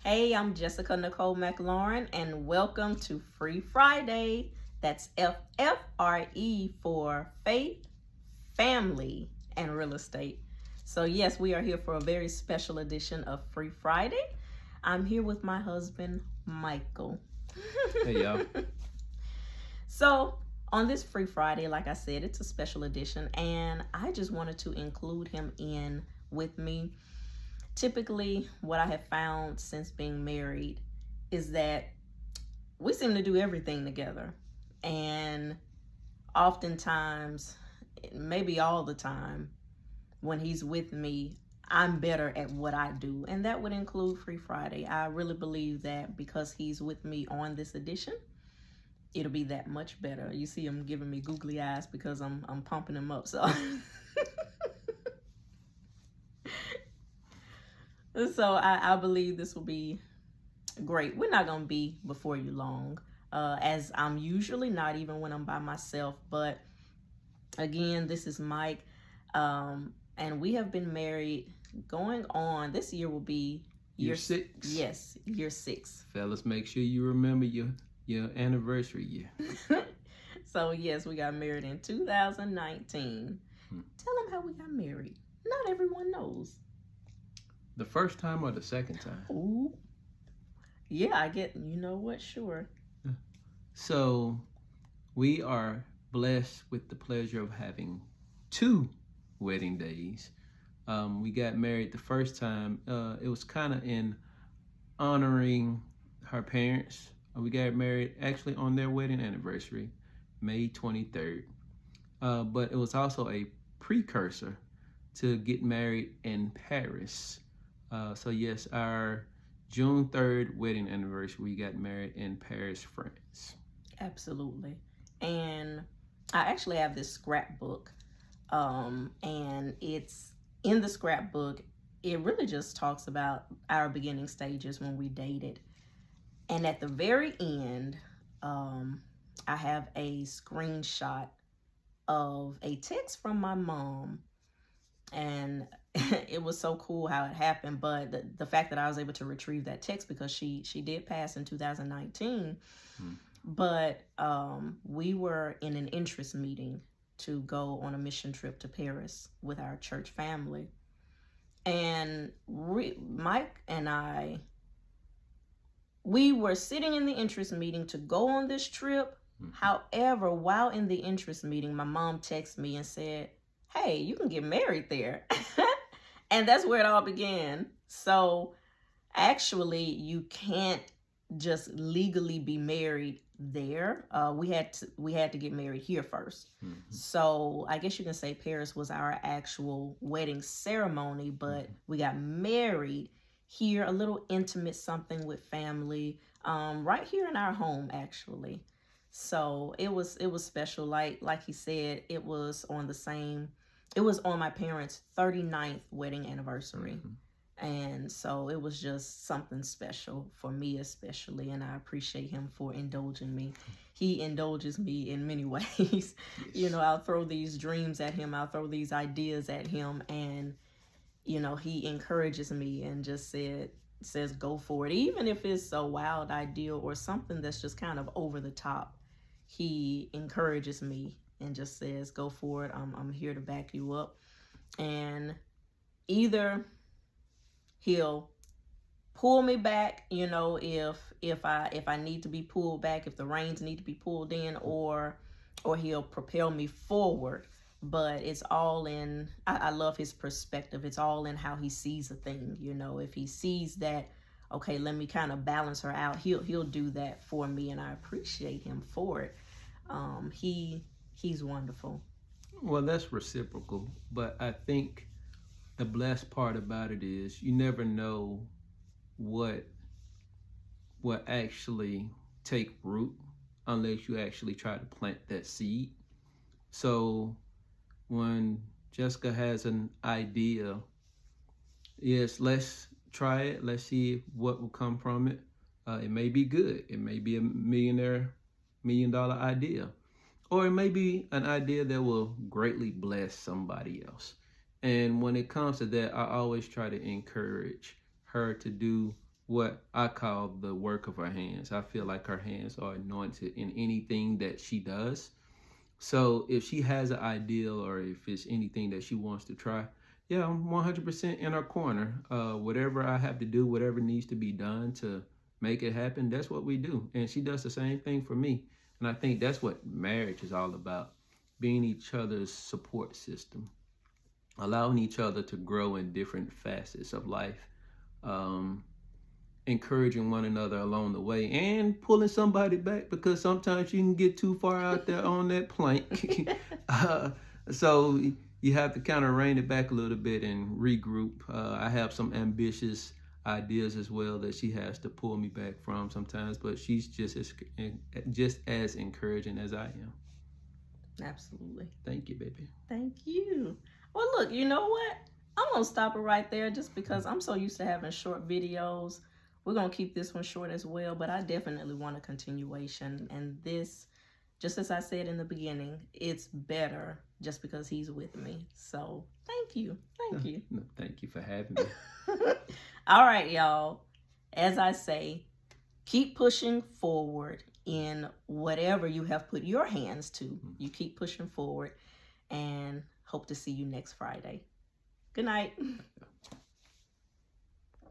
Hey, I'm Jessica Nicole McLaurin, and welcome to Free Friday. That's FFRE for Faith, Family, and Real Estate. So, yes, we are here for a very special edition of Free Friday. I'm here with my husband, Michael. Hey, y'all. So, on this Free Friday, like I said, it's a special edition, and I just wanted to include him in with me. Typically, what I have found since being married is that we seem to do everything together. And oftentimes, maybe all the time, when he's with me, I'm better at what I do. And that would include Free Friday. I really believe that because he's with me on this edition, it'll be that much better. You see him giving me googly eyes because I'm pumping him up. So so I believe this will be great. We're not going to be before you long, as I'm usually not, even when I'm by myself. But again, this is Mike, and we have been married going on. This year will be Year 6. Yes, year 6. Fellas, make sure you remember your anniversary year. So yes, we got married in 2019. Tell them how we got married. Not everyone knows. The first time or the second time? Ooh. Yeah, I get, you know what, sure. So, we are blessed with the pleasure of having 2 wedding days. We got married the first time. It was kind of in honoring her parents. We got married actually on their wedding anniversary, May 23rd. But it was also a precursor to get married in Paris. So yes, our June 3rd wedding anniversary, we got married in Paris, France. Absolutely. And I actually have this scrapbook, and it's in the scrapbook. It really just talks about our beginning stages when we dated. And at the very end, I have a screenshot of a text from my mom. And it was so cool how it happened. But the fact that I was able to retrieve that text, because she did pass in 2019. But we were in an interest meeting to go on a mission trip to Paris with our church family. And Mike and I, we were sitting in the interest meeting to go on this trip. However, while in the interest meeting, my mom texted me and said, hey, you can get married there. And that's where it all began. So actually, you can't just legally be married there. We had to get married here first. So I guess you can say Paris was our actual wedding ceremony, but we got married here, a little intimate something with family, right here in our home actually. So it was special. Like he said, it was on my parents' 39th wedding anniversary. And so it was just something special for me especially, and I appreciate him for indulging me. He indulges me in many ways. Yes. You know, I'll throw these dreams at him, I'll throw these ideas at him, and you know, he encourages me and just says go for it. Even if it's a wild idea or something that's just kind of over the top, he encourages me and just says go for it. I'm here to back you up. And either he'll pull me back, you know, if I need to be pulled back, if the reins need to be pulled in, or he'll propel me forward. But it's all in, I love his perspective. It's all in how he sees a thing. You know, if he sees that, okay, let me kind of balance her out, he'll do that for me, and I appreciate him for it. He's wonderful. Well, that's reciprocal, but I think the blessed part about it is you never know what actually take root unless you actually try to plant that seed. So when Jessica has an idea, yes, let's try it. Let's see what will come from it. It may be good. It may be a $1 million idea. Or it may be an idea that will greatly bless somebody else. And when it comes to that, I always try to encourage her to do what I call the work of her hands. I feel like her hands are anointed in anything that she does. So if she has an ideal or if it's anything that she wants to try, yeah, I'm 100% in her corner. Whatever I have to do, whatever needs to be done to make it happen, that's what we do. And she does the same thing for me. And I think that's what marriage is all about, being each other's support system, allowing each other to grow in different facets of life, um, encouraging one another along the way, and pulling somebody back because sometimes you can get too far out there on that plank. uh, so you have to kind of rein it back a little bit and regroup. I have some ambitious ideas as well that she has to pull me back from sometimes, but she's just as encouraging as I am. Absolutely. Thank you, baby. Thank you. Well, look, you know what? I'm going to stop it right there just because I'm so used to having short videos. We're going to keep this one short as well, but I definitely want a continuation. And this, just as I said in the beginning, it's better just because he's with me. So thank you. Thank you. No, thank you for having me. All right, y'all. As I say, keep pushing forward in whatever you have put your hands to. You keep pushing forward, and hope to see you next Friday. Good night.